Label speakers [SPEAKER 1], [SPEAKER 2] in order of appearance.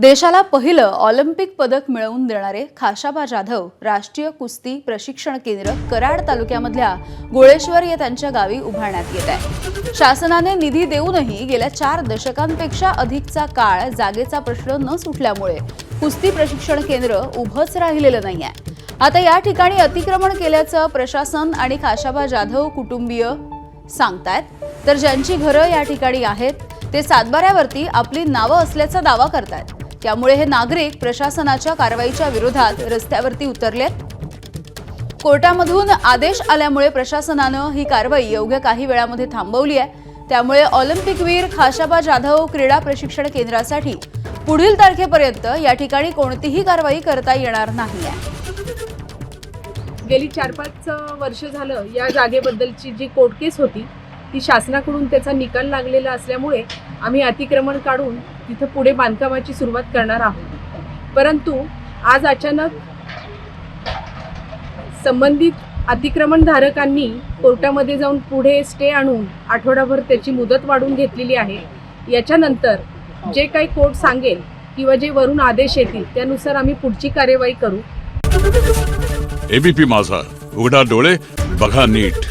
[SPEAKER 1] देशाला पहिलं ऑलिम्पिक पदक मिळवून देणारे खाशाबा जाधव राष्ट्रीय कुस्ती प्रशिक्षण केंद्र कराड तालुक्यामधल्या गोळेश्वर या त्यांच्या गावी उभारण्यात येत आहे। शासनाने निधी देऊनही गेल्या 4 दशकांपेक्षा अधिकचा काळ जागेचा प्रश्न न सुटल्यामुळे कुस्ती प्रशिक्षण केंद्र उभंच राहिलेलं नाहीये। आता या ठिकाणी अतिक्रमण केल्याचं प्रशासन आणि खाशाबा जाधव कुटुंबीय सांगतायत, तर ज्यांची घरं या ठिकाणी आहेत ते सातबाऱ्यावरती आपली नावं असल्याचा दावा करतात। त्यामुळे हे नागरिक प्रशासनाच्या कारवाईच्या विरोधात रस्त्यावरती उतरलेत। कोर्टामधून आदेश आल्यामुळे प्रशासनानं ही कारवाई अवघ्या काही वेळामध्ये थांबवली आहे। त्यामुळे ऑलिम्पिकवीर खाशाबा जाधव क्रीडा प्रशिक्षण केंद्रासाठी पुढील तारखेपर्यंत या ठिकाणी कोणतीही कारवाई करता येणार नाही आहे।
[SPEAKER 2] गेली 4-5 वर्ष झालं या जागेबद्दलची जी कोर्ट केस होती ती शासनाकडून त्याचा निकाल लागलेला असल्यामुळे आम्ही अतिक्रमण काढून तिथे पुढे बांधकामाची सुरुवात करणार आहोत। परंतु आज अचानक संबंधित अतिक्रमणधारकांनी कोर्टामध्ये जाऊन पुढे स्टे आणून आठवडाभर त्याची मुदत वाढवून घेतलेली आहे। याच्यानंतर जे काही कोर्ट सांगेल किंवा जे वरून आदेश येतील त्यानुसार आम्ही पुढची कार्यवाही करू।
[SPEAKER 3] एबीपी माझा, उघडा डोळे बघा नीट।